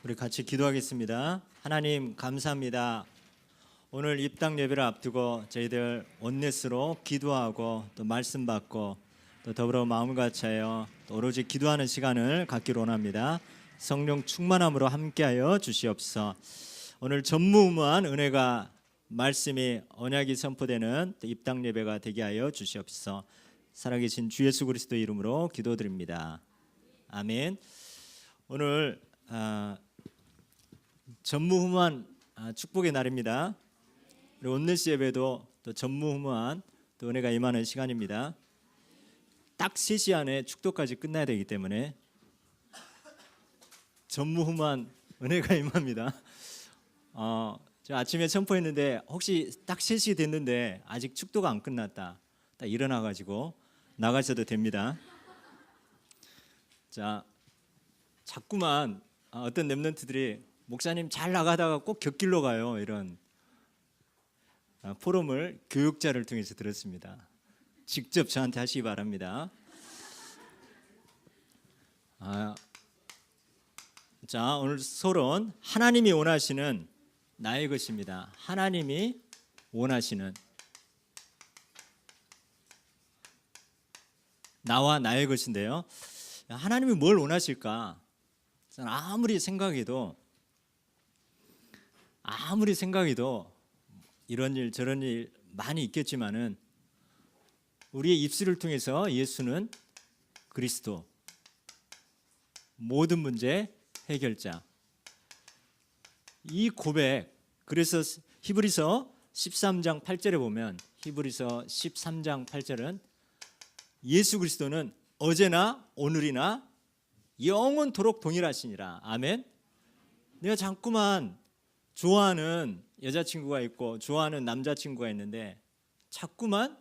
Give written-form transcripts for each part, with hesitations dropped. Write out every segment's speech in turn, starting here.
우리 같이 기도하겠습니다. 하나님 감사합니다. 오늘 입당 예배를 앞두고 저희들 온넷으로 기도하고 또 말씀 받고 또 더불어 마음을 같이하여 또 오로지 기도하는 시간을 갖기로 원합니다. 성령 충만함으로 함께하여 주시옵소서. 오늘 전무후무한 은혜가 말씀이 언약이 선포되는 입당 예배가 되게 하여 주시옵소서. 살아계신 주 예수 그리스도 이름으로 기도드립니다. 아멘. 오늘 전무후무한 축복의 날입니다. 우리 온네스 예배도 또 전무후무한 또 은혜가 임하는 시간입니다. 딱 3시 안에 축도까지 끝나야 되기 때문에 전무후무한 은혜가 임합니다. 저 아침에 선포했는데 혹시 딱 3시 됐는데 아직 축도가 안 끝났다, 딱 일어나가지고 나가셔도 됩니다. 자, 자꾸만 어떤 랩런트들이 목사님 잘 나가다가 꼭 곁길로 가요, 이런 포럼을 교육자를 통해서 들었습니다. 직접 저한테 하시기 바랍니다. 자, 오늘 서론 하나님이 원하시는 나의 것입니다. 하나님이 원하시는 나와 나의 것인데요, 하나님이 뭘 원하실까? 아무리 생각해도 이런 일 저런 일 많이 있겠지만은 우리의 입술을 통해서 예수는 그리스도, 모든 문제 해결자, 이 고백. 그래서 히브리서 13장 8절에 보면, 히브리서 13장 8절은 예수 그리스도는 어제나 오늘이나 영원토록 동일하시니라. 아멘. 내가 자꾸만 좋아하는 여자친구가 있고 좋아하는 남자친구가 있는데 자꾸만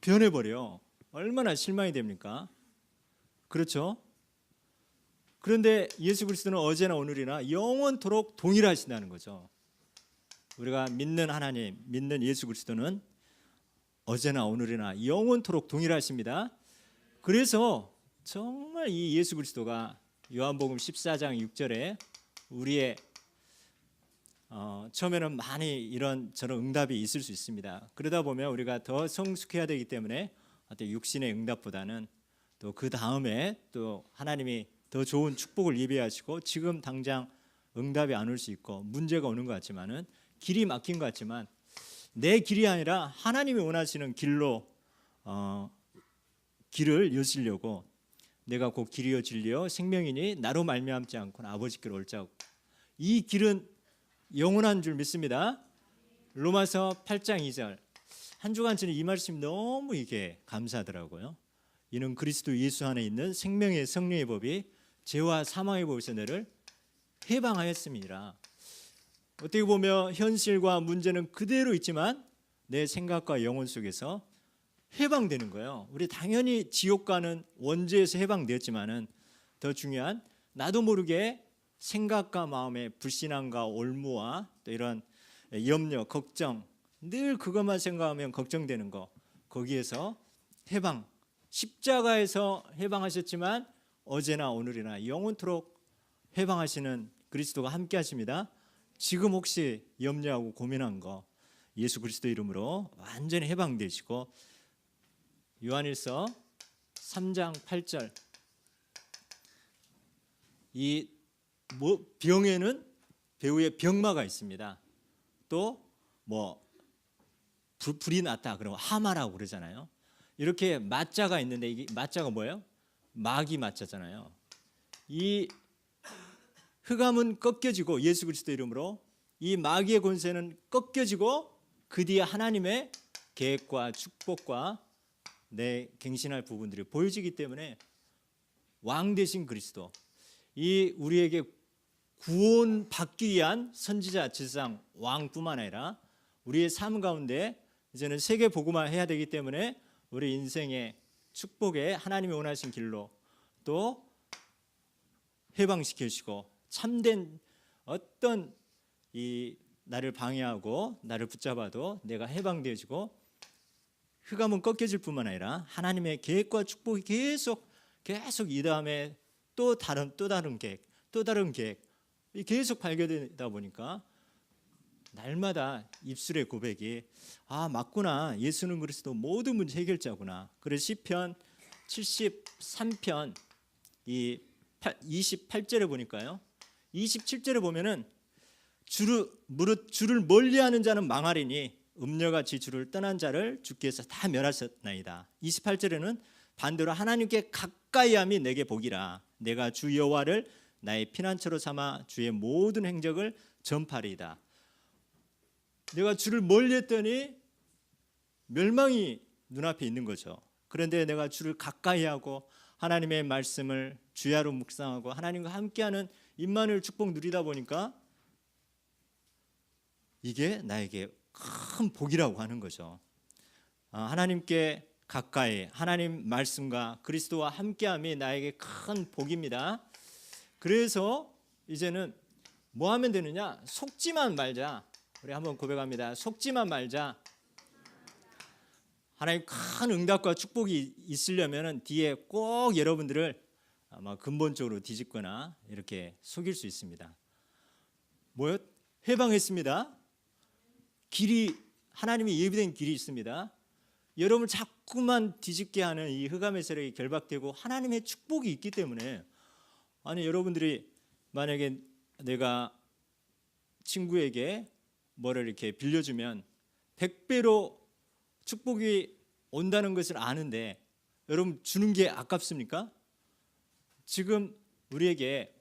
변해버려. 얼마나 실망이 됩니까? 그렇죠? 그런데 예수 그리스도는 어제나 오늘이나 영원토록 동일하신다는 거죠. 우리가 믿는 하나님, 믿는 예수 그리스도는 어제나 오늘이나 영원토록 동일하십니다. 그래서 정말 이 예수 그리스도가 요한복음 14장 6절에 우리의 처음에는 많이 이런 저런 응답이 있을 수 있습니다. 그러다 보면 우리가 더 성숙해야 되기 때문에 어떤 육신의 응답보다는 또 그 다음에 또 하나님이 더 좋은 축복을 예비하시고 지금 당장 응답이 안 올 수 있고 문제가 오는 것 같지만은 길이 막힌 것 같지만 내 길이 아니라 하나님이 원하시는 길로 길을 여시려고 내가 곧 길이요 진리요 생명이니 나로 말미암지 않고는 아버지께로 올 자고, 이 길은 영원한 줄 믿습니다. 로마서 8장 2절. 한 주간 전에 이 말씀이 너무 이게 감사하더라고요. 이는 그리스도 예수 안에 있는 생명의 성령의 법이 죄와 사망의 법에서 너를 해방하였음이니라. 어떻게 보면 현실과 문제는 그대로 있지만 내 생각과 영혼 속에서 해방되는 거예요. 우리 당연히 지옥 가는 원죄에서 해방되었지만은 더 중요한, 나도 모르게 생각과 마음의 불신앙과 올무와 또 이런 염려, 걱정, 늘 그것만 생각하면 걱정되는 거, 거기에서 해방, 십자가에서 해방하셨지만 어제나 오늘이나 영원토록 해방하시는 그리스도가 함께 하십니다. 지금 혹시 염려하고 고민한 거 예수 그리스도 이름으로 완전히 해방되시고, 요한일서 3장 8절, 이 병에는 배우의 병마가 있습니다. 또 불이 났다 그러면 하마라고 그러잖아요. 이렇게 마자가 있는데 이게 마자가 뭐예요? 마귀 마자잖아요. 이 흑암은 꺾여지고 예수 그리스도 이름으로 이 마귀의 권세는 꺾여지고 그 뒤에 하나님의 계획과 축복과 내 갱신할 부분들이 보여지기 때문에 왕 되신 그리스도, 이 우리에게 구원 받기 위한 선지자, 지상 왕뿐만 아니라 우리의 삶 가운데 이제는 세계 복음화 해야 되기 때문에 우리 인생의 축복에 하나님이 원하신 길로 또 해방시키시고 참된 어떤 이 나를 방해하고 나를 붙잡아도 내가 해방되어지고 흑암은 꺾여질 뿐만 아니라 하나님의 계획과 축복이 계속 이 다음에 또 다른 계획, 또 다른 계획, 계속 발견되다 보니까 날마다 입술의 고백이 맞구나. 예수는 그리스도 모든 문제 해결자구나. 그래서 시편 73편 이 28절에 보니까요. 27절에 보면은 주를 멀리하는 자는 망하리니 음녀같이 주를 떠난 자를 주께서 다 멸하셨나이다. 28절에는 반대로 하나님께 가까이함이 내게 복이라. 내가 주 여호와를 나의 피난처로 삼아 주의 모든 행적을 전파리이다. 내가 주를 멀리했더니 멸망이 눈앞에 있는 거죠. 그런데 내가 주를 가까이하고 하나님의 말씀을 주야로 묵상하고 하나님과 함께하는 임마누엘 축복 누리다 보니까 이게 나에게 큰 복이라고 하는 거죠. 하나님께 가까이 하나님 말씀과 그리스도와 함께함이 나에게 큰 복입니다. 그래서 이제는 뭐 하면 되느냐? 속지만 말자. 우리 한번 고백합니다. 속지만 말자. 하나님 큰 응답과 축복이 있으려면 뒤에 꼭 여러분들을 아마 근본적으로 뒤집거나 이렇게 속일 수 있습니다. 뭐요? 해방했습니다. 길이 하나님이 예비된 길이 있습니다. 여러분을 자꾸만 뒤집게 하는 이 흑암의 세력이 결박되고 하나님의 축복이 있기 때문에 여러분들이 만약에 내가 친구에게 뭐를 이렇게 빌려주면 100배로 축복이 온다는 것을 아는데 여러분 주는 게 아깝습니까? 지금 우리에게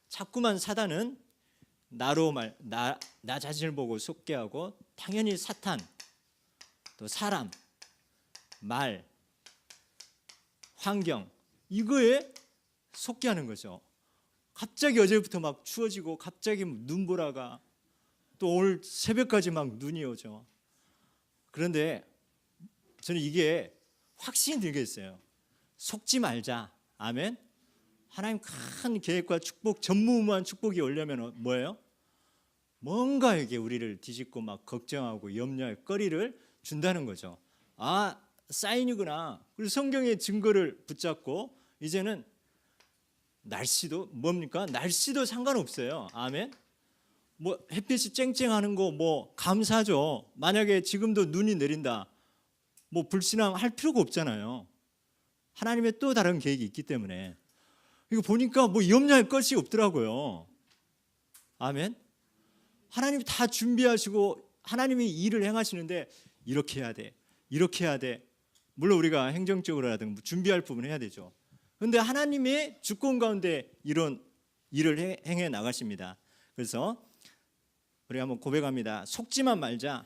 자꾸만 사단은 나 자신을 보고 속게 하고 당연히 사탄, 또 사람, 말, 환경 이거에 속게 하는 거죠. 갑자기 어제부터 막 추워지고 갑자기 눈보라가 또 오늘 새벽까지 막 눈이 오죠. 그런데 저는 이게 확신이 들겠어요. 속지 말자. 아멘. 하나님 큰 계획과 축복, 전무후무한 축복이 오려면 뭐예요? 뭔가 이게 우리를 뒤집고 막 걱정하고 염려할 거리를 준다는 거죠. 사인이구나. 그리고 성경의 증거를 붙잡고 이제는 날씨도 뭡니까? 날씨도 상관없어요. 아멘. 뭐 햇빛이 쨍쨍하는 거 뭐 감사죠. 만약에 지금도 눈이 내린다. 뭐 불신앙할 필요가 없잖아요. 하나님의 또 다른 계획이 있기 때문에. 이거 보니까 뭐 염려할 것이 없더라고요. 아멘. 하나님이 다 준비하시고 하나님이 일을 행하시는데 이렇게 해야 돼. 이렇게 해야 돼. 물론 우리가 행정적으로라든가 준비할 부분 해야 되죠. 그런데 하나님의 주권 가운데 이런 일을 행해 나가십니다. 그래서 우리 한번 고백합니다. 속지만 말자.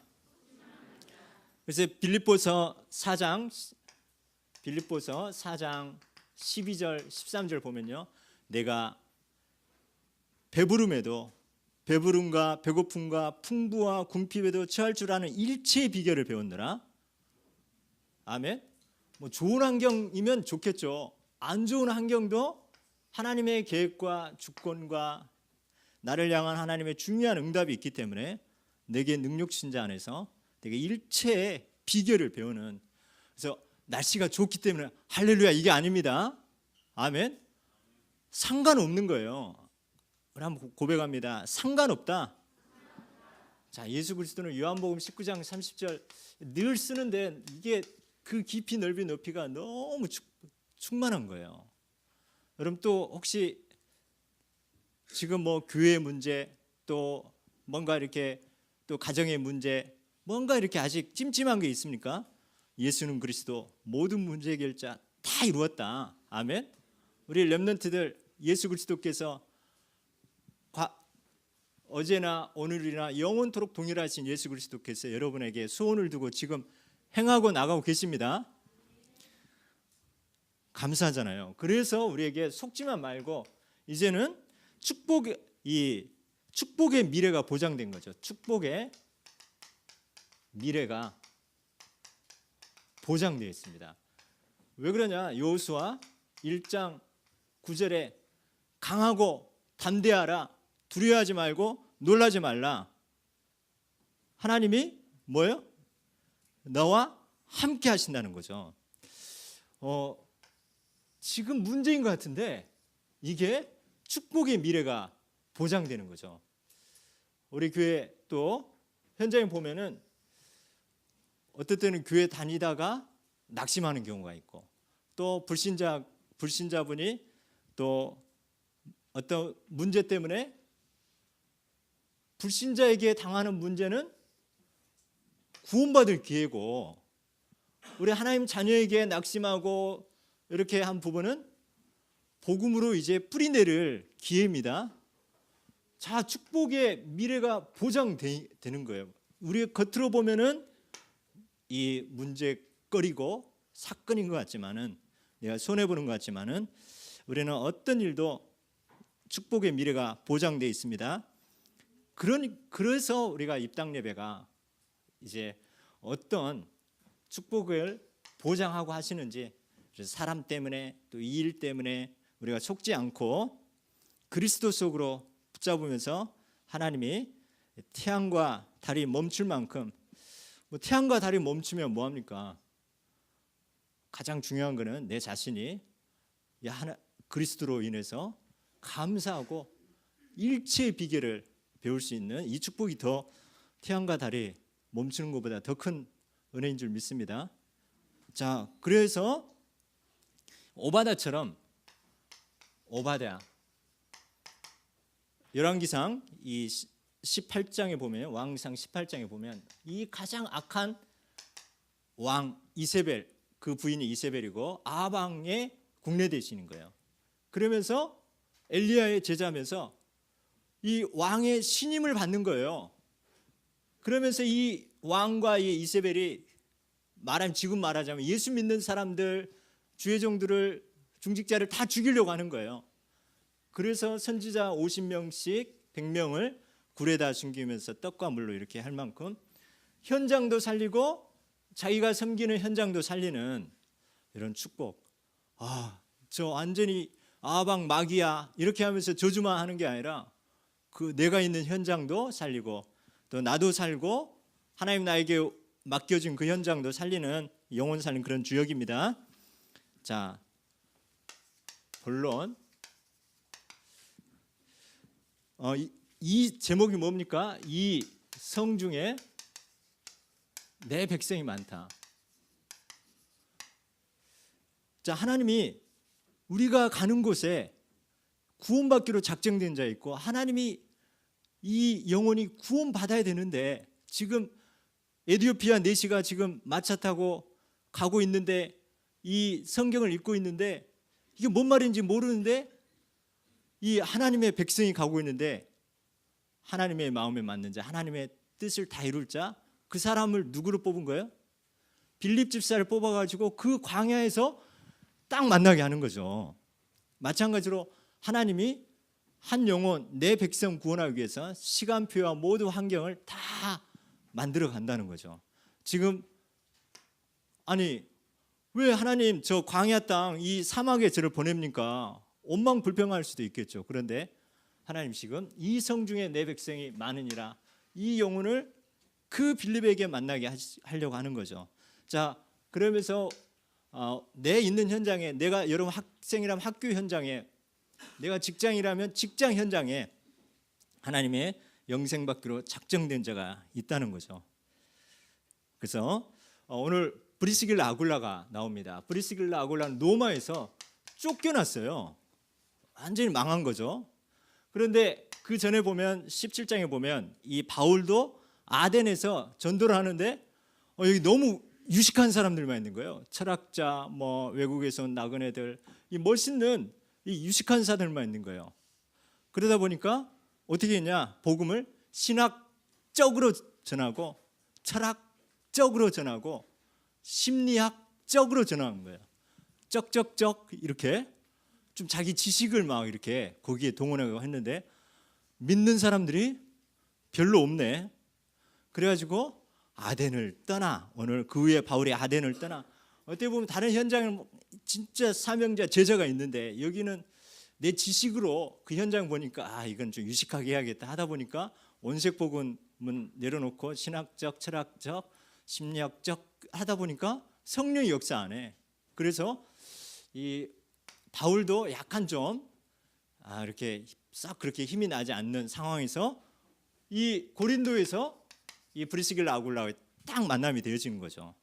그래서 빌립보서 4장 12절 13절 보면요. 내가 배부름과 배고픔과 풍부와 궁핍에도 처할 줄 아는 일체의 비결을 배웠느라. 아멘. 뭐 좋은 환경이면 좋겠죠. 안 좋은 환경도 하나님의 계획과 주권과 나를 향한 하나님의 중요한 응답이 있기 때문에 내게 능력신 자 안에서 내게 일체의 비결을 배우는. 그래서 날씨가 좋기 때문에 할렐루야 이게 아닙니다. 아멘. 상관없는 거예요. 우리 한번 고백합니다. 상관없다. 자, 예수 그리스도는 요한복음 19장 30절 늘 쓰는데 이게 그 깊이 넓이 높이가 너무 충만한 거예요. 여러분 또 혹시 지금 뭐 교회 문제 또 뭔가 이렇게 또 가정의 문제 뭔가 이렇게 아직 찜찜한 게 있습니까? 예수는 그리스도 모든 문제 해결자 다 이루었다. 아멘. 우리 렘넌트들 예수 그리스도께서 어제나 오늘이나 영원토록 동일하신 예수 그리스도께서 여러분에게 소원을 두고 지금 행하고 나가고 계십니다. 감사하잖아요. 그래서 우리에게 속지만 말고 이제는 축복의 미래가 보장된 거죠. 축복의 미래가 보장되어 있습니다. 왜 그러냐? 여호수아 1장 9절에 강하고 담대하라. 두려워하지 말고 놀라지 말라. 하나님이 뭐예요? 너와 함께 하신다는 거죠. 지금 문제인 것 같은데 이게 축복의 미래가 보장되는 거죠. 우리 교회 또 현장에 보면은 어떨 때는 교회 다니다가 낙심하는 경우가 있고, 또 불신자분이 또 어떤 문제 때문에 불신자에게 당하는 문제는 구원받을 기회고, 우리 하나님 자녀에게 낙심하고 이렇게 한 부분은 복음으로 이제 뿌리내릴 기회입니다. 자, 축복의 미래가 보장되는 거예요. 우리 겉으로 보면은 이 문제거리고 사건인 것 같지만은, 내가 손해 보는 것 같지만은, 우리는 어떤 일도 축복의 미래가 보장되어 있습니다. 그래서 우리가 입당 예배가 이제 어떤 축복을 보장하고 하시는지, 사람 때문에 또 이 일 때문에 우리가 속지 않고 그리스도 속으로 붙잡으면서 하나님이 태양과 달이 멈출 만큼, 태양과 달이 멈추면 뭐합니까? 가장 중요한 것은 내 자신이 그리스도로 인해서 감사하고 일체의 비결을 배울 수 있는 이 축복이 더 태양과 달이 멈추는 것보다 더 큰 은혜인 줄 믿습니다. 자, 그래서 오바다처럼, 오바댜 열왕기상 이 18장에 보면, 왕상 18장에 보면 이 가장 악한 왕 이세벨, 그 부인이 이세벨이고 아방의 국내 대신인 거예요. 그러면서 엘리야의 제자면서 이 왕의 신임을 받는 거예요. 그러면서 이 왕과 이 이세벨이 지금 말하자면 예수 믿는 사람들, 주의 종들을, 중직자를 다 죽이려고 하는 거예요. 그래서 선지자 50명씩 100명을 굴에다 숨기면서 떡과 물로 이렇게 할 만큼 현장도 살리고 자기가 섬기는 현장도 살리는 이런 축복. 저 완전히 아방 마귀야 이렇게 하면서 저주만 하는 게 아니라 그 내가 있는 현장도 살리고 또 나도 살고 하나님 나에게 맡겨진 그 현장도 살리는, 영혼 살리는 그런 주역입니다. 자, 본론 이 제목이 뭡니까? 이 성 중에 내 백성이 많다. 자, 하나님이 우리가 가는 곳에 구원받기로 작정된 자 있고, 하나님이 이 영혼이 구원받아야 되는데, 지금 에티오피아 내시가 지금 마차 타고 가고 있는데, 이 성경을 읽고 있는데 이게 뭔 말인지 모르는데 이 하나님의 백성이 가고 있는데, 하나님의 마음에 맞는 자, 하나님의 뜻을 다 이룰 자, 그 사람을 누구로 뽑은 거예요? 빌립 집사를 뽑아가지고 그 광야에서 딱 만나게 하는 거죠. 마찬가지로 하나님이 한 영혼, 내 백성 구원하기 위해서 시간표와 모든 환경을 다 만들어 간다는 거죠. 지금 왜 하나님 저 광야 땅, 이 사막에 저를 보냅니까? 원망불평할 수도 있겠죠. 그런데 하나님 지금 이 성 중에 내 백성이 많으니라, 이 영혼을 그 빌립에게 만나게 하려고 하는 거죠. 자, 그러면서 내 있는 현장에, 내가 여러분 학생이라면 학교 현장에, 내가 직장이라면 직장 현장에 하나님의 영생받기로 작정된 자가 있다는 거죠. 그래서 오늘 브리스길라 아굴라가 나옵니다. 브리스길라 아굴라는 로마에서 쫓겨났어요. 완전히 망한 거죠. 그런데 그 전에 보면 17장에 보면 이 바울도 아덴에서 전도를 하는데 여기 너무 유식한 사람들만 있는 거예요. 철학자, 외국에서 온 나그네들, 이 멋있는 이 유식한 사람들만 있는 거예요. 그러다 보니까 어떻게 했냐? 복음을 신학적으로 전하고 철학적으로 전하고 심리학적으로 전하는 거예요. 쩍쩍쩍 이렇게 좀 자기 지식을 막 이렇게 거기에 동원하고 했는데 믿는 사람들이 별로 없네. 그래가지고 아덴을 떠나, 오늘 그 후에 바울이 아덴을 떠나, 어떻게 보면 다른 현장에 진짜 사명자, 제자가 있는데 여기는 내 지식으로 그 현장 보니까 이건 좀 유식하게 해야겠다 하다 보니까 온색 복음은 내려놓고 신학적, 철학적, 심리학적 하다 보니까 성령의 역사 안 해. 그래서 이 바울도 약간 좀 이렇게 싹 그렇게 힘이 나지 않는 상황에서 이 고린도에서 이 브리스길라 아굴라와 딱 만남이 되어지는 거죠.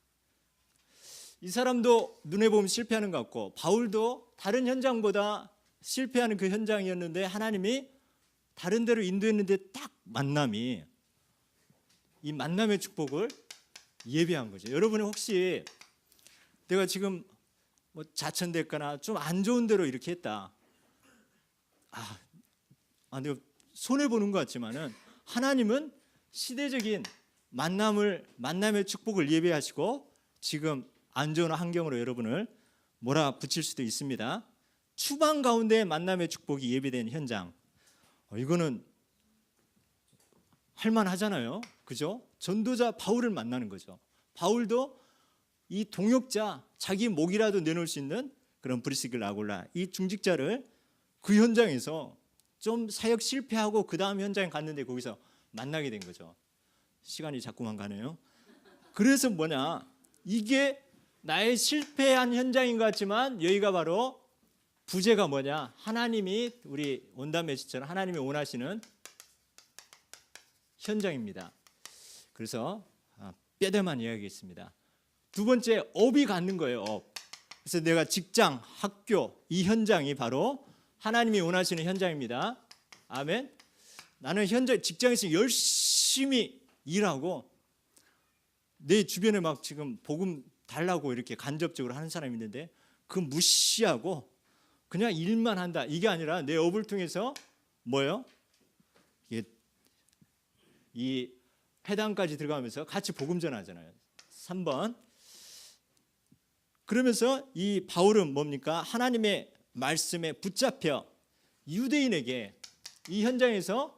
이 사람도 눈에 보면 실패하는 것 같고 바울도 다른 현장보다 실패하는 그 현장이었는데 하나님이 다른 데로 인도했는데 딱 만남이 이 만남의 축복을 예비한 거죠. 여러분이 혹시 내가 지금 뭐 자천됐거나 좀 안 좋은 데로 이렇게 했다. 내가 손해 보는 것 같지만은 하나님은 시대적인 만남의 축복을 예비하시고 지금 안 좋은 환경으로 여러분을 몰아붙일 수도 있습니다. 추방 가운데 만남의 축복이 예비된 현장. 이거는 할만하잖아요. 그죠? 전도자 바울을 만나는 거죠. 바울도 이 동역자 자기 목이라도 내놓을 수 있는 그런 브리스길라 아굴라 이 중직자를 그 현장에서 좀 사역 실패하고 그 다음 현장에 갔는데 거기서 만나게 된 거죠. 시간이 자꾸만 가네요. 그래서 이게 나의 실패한 현장인 것 같지만 여기가 바로 부재가 하나님이 우리 온담 메시지처럼 하나님이 원하시는 현장입니다. 그래서 뼈대만 이야기했습니다. 두 번째, 업이 갖는 거예요. 업. 그래서 내가 직장, 학교 이 현장이 바로 하나님이 원하시는 현장입니다. 아멘. 나는 직장에서 열심히 일하고 내 주변에 막 지금 복음 달라고 이렇게 간접적으로 하는 사람이 있는데 그 무시하고 그냥 일만 한다. 이게 아니라 내 업을 통해서 이 회당까지 들어가면서 같이 복음 전하잖아요. 3번. 그러면서 이 바울은 하나님의 말씀에 붙잡혀 유대인에게 이 현장에서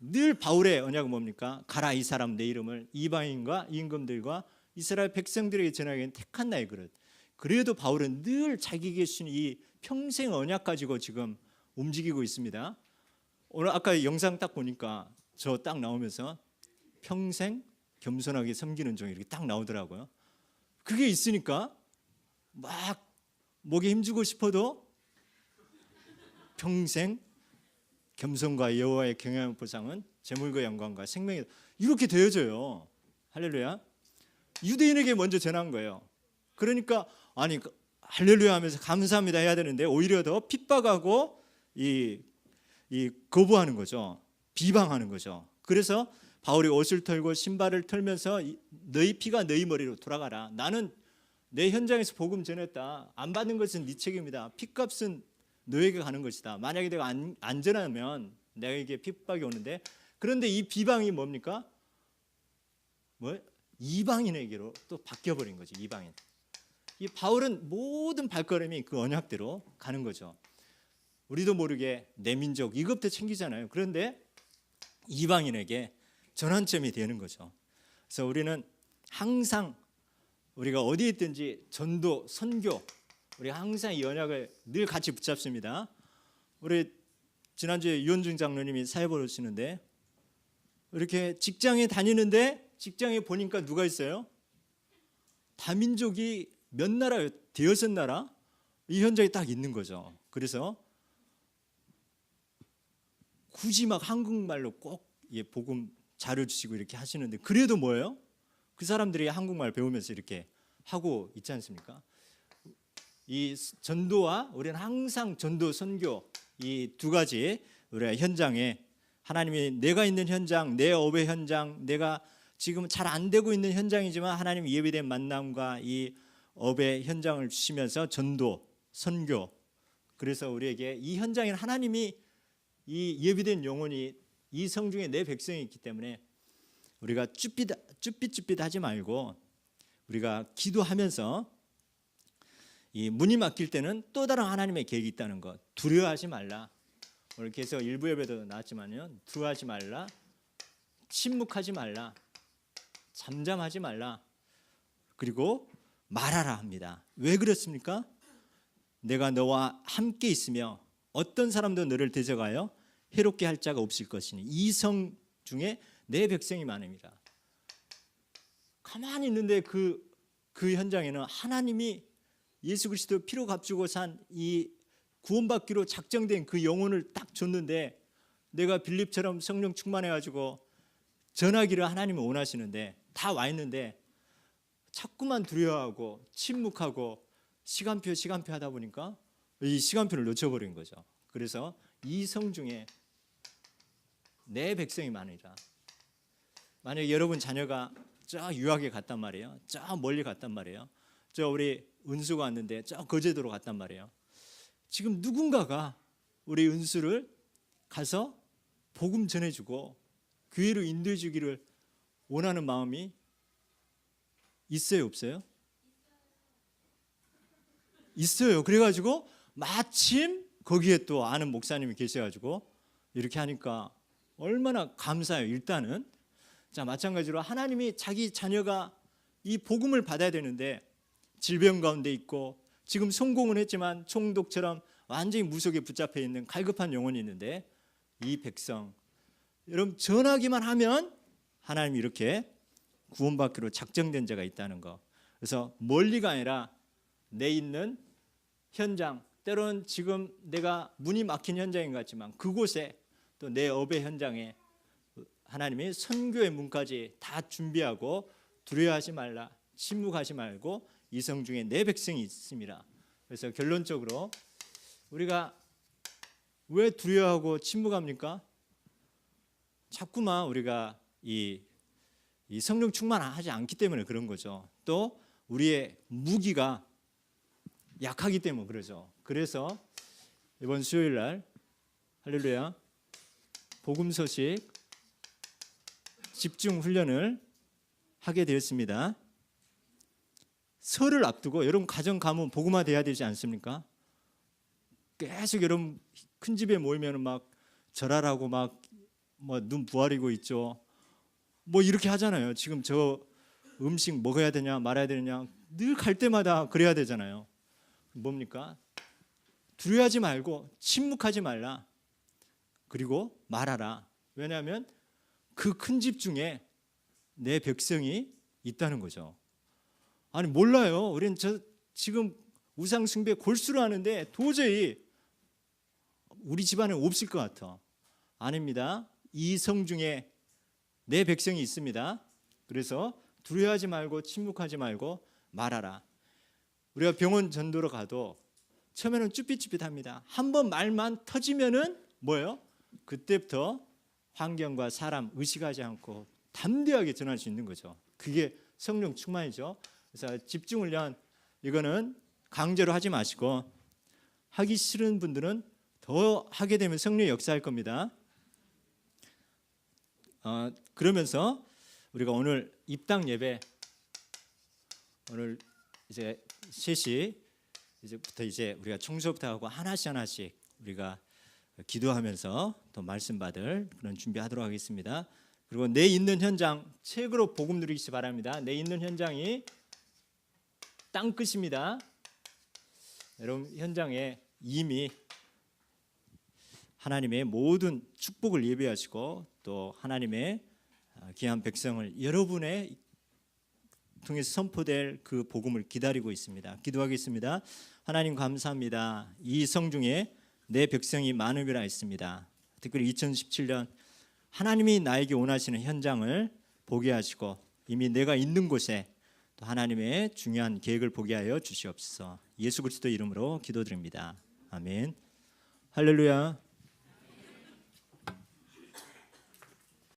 늘 바울의 언약은 가라 이 사람 내 이름을 이방인과 임금들과 이스라엘 백성들에게 전하기엔 택한 나의 그릇. 그래도 바울은 늘 자기에게 주신 이 평생 언약 가지고 지금 움직이고 있습니다. 오늘 아까 영상 딱 보니까 저 딱 나오면서 평생 겸손하게 섬기는 종 이렇게 딱 나오더라고요. 그게 있으니까 막 목에 힘주고 싶어도 평생 겸손과 여호와의 경외함 보상은 재물과 영광과 생명이 이렇게 되어져요. 할렐루야. 유대인에게 먼저 전한 거예요. 그러니까 할렐루야 하면서 감사합니다 해야 되는데 오히려 더 핍박하고 이 거부하는 거죠. 비방하는 거죠. 그래서 바울이 옷을 털고 신발을 털면서 너희 피가 너희 머리로 돌아가라. 나는 내 현장에서 복음 전했다. 안 받는 것은 네 책임이다. 피값은 너에게 가는 것이다. 만약에 내가 안 전하면 내게 핍박이 오는데 그런데 이 비방이 뭡니까? 이방인에게로 또 바뀌어버린 거죠. 이방인. 이 바울은 모든 발걸음이 그 언약대로 가는 거죠. 우리도 모르게 내 민족 이것부터 챙기잖아요. 그런데 이방인에게 전환점이 되는 거죠. 그래서 우리는 항상 우리가 어디에 있든지 전도, 선교 우리 항상 이 언약을 늘 같이 붙잡습니다. 우리 지난주에 유원중 장로님이 사회 보시는데 이렇게 직장에 다니는데 직장에 보니까 누가 있어요? 다민족이 몇 나라요? 대여섯 나라? 이 현장에 딱 있는 거죠. 그래서 굳이 막 한국말로 꼭 복음 자료 주시고 이렇게 하시는데 그래도 그 사람들이 한국말 배우면서 이렇게 하고 있지 않습니까? 이 전도와 우리는 항상 전도, 선교 이 두 가지 우리가 현장에 하나님이 내가 있는 현장, 내 업의 현장, 내가 지금 잘 안 되고 있는 현장이지만 하나님이 예비된 만남과 이 업의 현장을 주시면서 전도, 선교 그래서 우리에게 이 현장에는 하나님이 이 예비된 영혼이 이 성중에 내 백성이 있기 때문에 우리가 쭈삣쭈삣하지 말고 우리가 기도하면서 이 문이 막힐 때는 또 다른 하나님의 계획이 있다는 것 두려워하지 말라. 오늘 계속 일부 예배도 나왔지만요. 두려워하지 말라. 침묵하지 말라. 잠잠하지 말라. 그리고 말하라 합니다. 왜 그렇습니까? 내가 너와 함께 있으며 어떤 사람도 너를 대적하여 해롭게 할 자가 없을 것이니 이 성 중에 내 백성이 많음이라. 가만히 있는데 그 현장에는 하나님이 예수 그리스도 피로 값주고 산 이 구원받기로 작정된 그 영혼을 딱 줬는데 내가 빌립처럼 성령 충만해가지고 전하기를 하나님은 원하시는데 다 와 있는데 자꾸만 두려워하고 침묵하고 시간표 하다 보니까 이 시간표를 놓쳐버린 거죠. 그래서 이 성 중에 내 백성이 많으리라. 만약에 여러분 자녀가 저 유학에 갔단 말이에요. 저 멀리 갔단 말이에요. 저 우리 은수가 왔는데 저 거제도로 갔단 말이에요. 지금 누군가가 우리 은수를 가서 복음 전해주고 교회로 인도해 주기를 원하는 마음이 있어요, 없어요? 있어요. 그래가지고 마침 거기에 또 아는 목사님이 계셔가지고 이렇게 하니까 얼마나 감사해요. 일단은 자, 마찬가지로 하나님이 자기 자녀가 이 복음을 받아야 되는데 질병 가운데 있고 지금 성공은 했지만 총독처럼 완전히 무속에 붙잡혀 있는 갈급한 영혼이 있는데 이 백성 여러분 전하기만 하면 하나님이 이렇게 구원받기로 작정된 자가 있다는 거. 그래서 멀리가 아니라 내 있는 현장, 때로는 지금 내가 문이 막힌 현장인 것 같지만 그곳에 또 내 업의 현장에 하나님이 선교의 문까지 다 준비하고 두려워하지 말라, 침묵하지 말고 이 성 중에 내 백성이 있습니다. 그래서 결론적으로 우리가 왜 두려워하고 침묵합니까? 자꾸만 우리가 이 성령 충만하지 않기 때문에 그런 거죠. 또 우리의 무기가 약하기 때문에 그러죠. 그래서 이번 수요일 날 할렐루야 복음 소식 집중 훈련을 하게 되었습니다. 설을 앞두고 여러분 가정 가문 복음화 돼야 되지 않습니까? 계속 여러분 큰 집에 모이면 막 절하라고 막 뭐 눈 부아리고 있죠. 뭐 이렇게 하잖아요. 지금 저 음식 먹어야 되냐 말아야 되냐 늘 갈 때마다 그래야 되잖아요. 뭡니까? 두려워하지 말고 침묵하지 말라. 그리고 말하라. 왜냐하면 그 큰 집 중에 내 백성이 있다는 거죠. 아니 몰라요. 우리는 저 지금 우상 숭배 골수로 하는데 도저히 우리 집안에 없을 것 같아. 아닙니다. 이 성 중에 내 백성이 있습니다. 그래서 두려워하지 말고 침묵하지 말고 말하라. 우리가 병원 전도로 가도 처음에는 쭈삣쭈삣합니다. 한번 말만 터지면은 뭐예요? 그때부터 환경과 사람 의식하지 않고 담대하게 전할 수 있는 거죠. 그게 성령 충만이죠. 그래서 집중 훈련 이거는 강제로 하지 마시고 하기 싫은 분들은 더 하게 되면 성령이 역사할 겁니다. 그러면서 우리가 오늘 입당 예배 오늘 이제 3시 이제부터 이제 우리가 청소부터 하고 하나씩 우리가 기도하면서 또 말씀 받을 그런 준비하도록 하겠습니다. 그리고 내 있는 현장 책으로 복음 누리시기 바랍니다. 내 있는 현장이 땅끝입니다. 여러분 현장에 이미 하나님의 모든 축복을 예배하시고 또 하나님의 귀한 백성을 여러분의 통해서 선포될 그 복음을 기다리고 있습니다. 기도하겠습니다. 하나님 감사합니다. 이 성 중에 내 백성이 많음이라 했습니다. 특별히 2017년 하나님이 나에게 원하시는 현장을 보게 하시고 이미 내가 있는 곳에 또 하나님의 중요한 계획을 보게 하여 주시옵소서. 예수 그리스도 이름으로 기도드립니다. 아멘. 할렐루야.